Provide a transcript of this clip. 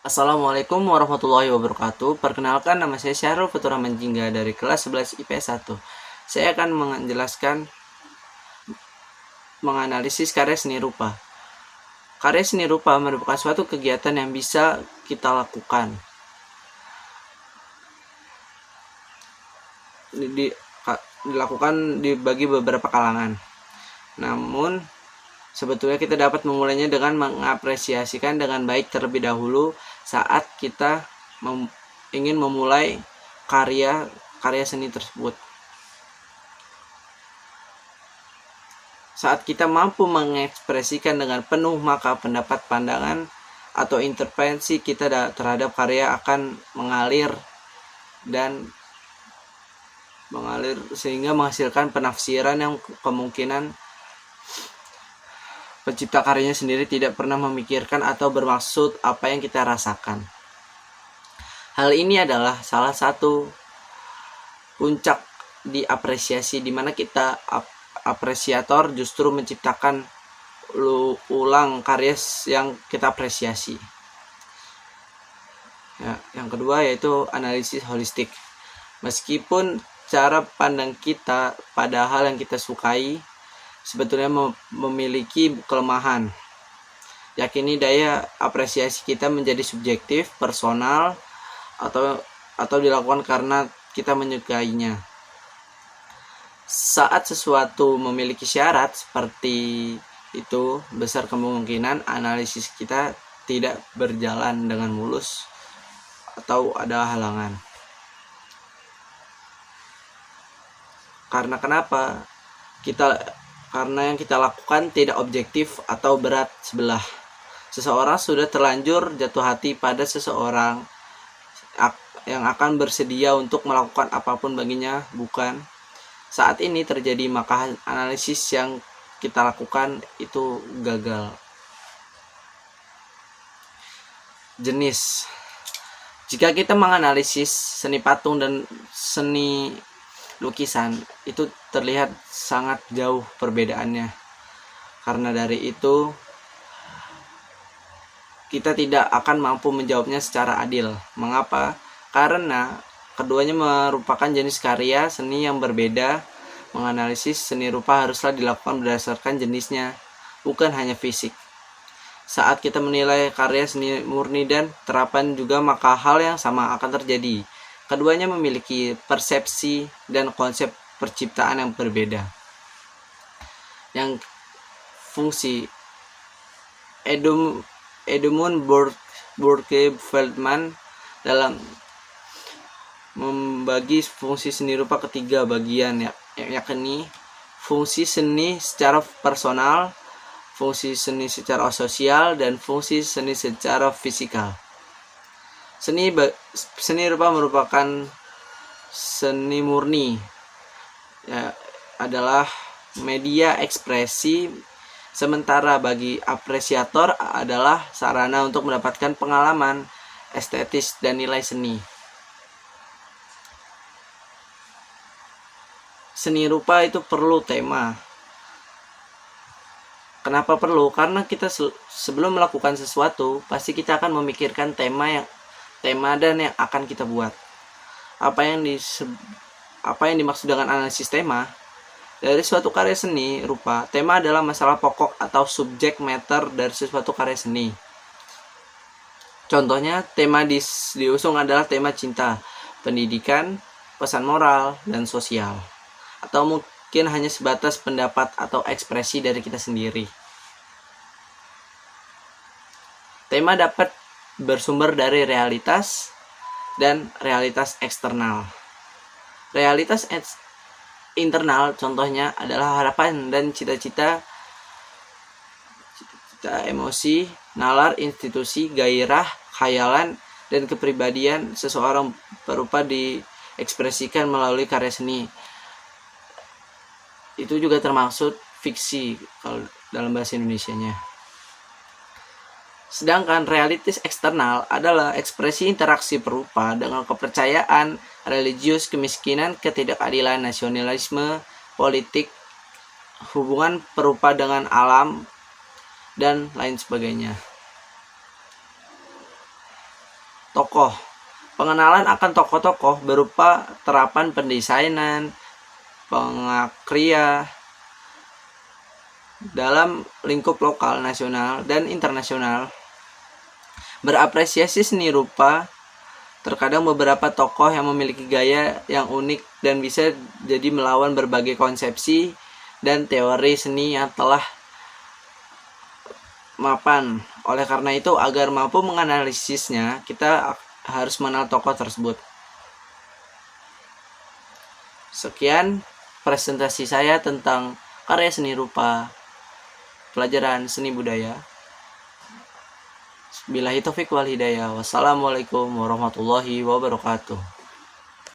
Assalamualaikum warahmatullahi wabarakatuh. Perkenalkan, nama saya Syahrul Faturrahman Jingga dari kelas 11 IPS 1. Saya akan menjelaskan menganalisis karya seni rupa. Karya seni rupa merupakan suatu kegiatan yang bisa kita lakukan. Dilakukan dibagi beberapa kalangan. Namun sebetulnya kita dapat memulainya dengan mengapresiasikan dengan baik terlebih dahulu saat kita ingin memulai karya seni tersebut. Saat kita mampu mengekspresikan dengan penuh, maka pendapat, pandangan, atau intervensi kita terhadap karya akan mengalir sehingga menghasilkan penafsiran yang kemungkinan pencipta karyanya sendiri tidak pernah memikirkan atau bermaksud apa yang kita rasakan. Hal ini adalah salah satu puncak diapresiasi, di mana kita apresiator justru menciptakan ulang karya yang kita apresiasi. Yang kedua yaitu analisis holistik. Meskipun cara pandang kita pada hal yang kita sukai sebetulnya memiliki kelemahan, yakini daya apresiasi kita menjadi subjektif, personal, atau dilakukan karena kita menyukainya. Saat sesuatu memiliki syarat seperti itu, besar kemungkinan analisis kita tidak berjalan dengan mulus atau ada halangan. Karena kenapa? Karena yang kita lakukan tidak objektif atau berat sebelah. Seseorang sudah terlanjur jatuh hati pada seseorang yang akan bersedia untuk melakukan apapun baginya, bukan? Saat ini terjadi, maka analisis yang kita lakukan itu gagal. Jenis. Jika kita menganalisis seni patung dan seni lukisan, itu terlihat sangat jauh perbedaannya. Karena dari itu, kita tidak akan mampu menjawabnya secara adil. Mengapa? Karena keduanya merupakan jenis karya seni yang berbeda. Menganalisis seni rupa haruslah dilakukan berdasarkan jenisnya, bukan hanya fisik. Saat kita menilai karya seni murni dan terapan juga, maka hal yang sama akan terjadi. Keduanya memiliki persepsi dan konsep perciptaan yang berbeda. Yang fungsi Edmund Burke Feldman dalam membagi fungsi seni rupa ke 3 bagian, yakni fungsi seni secara personal, fungsi seni secara sosial, dan fungsi seni secara fisikal. Seni rupa merupakan seni murni, adalah media ekspresi, sementara bagi apresiator adalah sarana untuk mendapatkan pengalaman estetis dan nilai seni. Seni rupa itu perlu tema. Kenapa perlu? Karena kita sebelum melakukan sesuatu, pasti kita akan memikirkan tema dan yang akan kita buat. Apa yang dimaksud dengan analisis tema? Dari suatu karya seni rupa, tema adalah masalah pokok atau subject matter dari sesuatu karya seni. Contohnya, tema diusung adalah tema cinta, pendidikan, pesan moral, dan sosial. Atau mungkin hanya sebatas pendapat atau ekspresi dari kita sendiri. Tema dapat bersumber dari realitas dan realitas eksternal. Realitas internal contohnya adalah harapan dan cita-cita, emosi, nalar, institusi, gairah, khayalan, dan kepribadian seseorang berupa diekspresikan melalui karya seni. Itu juga termasuk fiksi kalau dalam bahasa Indonesianya. Sedangkan realitas eksternal adalah ekspresi interaksi perupa dengan kepercayaan religius, kemiskinan, ketidakadilan, nasionalisme, politik, hubungan perupa dengan alam, dan lain sebagainya. tokoh. Pengenalan akan tokoh-tokoh berupa terapan pendesainan, pengakria dalam lingkup lokal, nasional, dan internasional. Berapresiasi seni rupa. Terkadang beberapa tokoh yang memiliki gaya yang unik dan bisa jadi melawan berbagai konsepsi dan teori seni yang telah mapan. Oleh karena itu, agar mampu menganalisisnya, kita harus mengenal tokoh tersebut. Sekian presentasi saya tentang karya seni rupa, pelajaran seni budaya. Billahi taufik wal hidayah. Wassalamualaikum warahmatullahi wabarakatuh.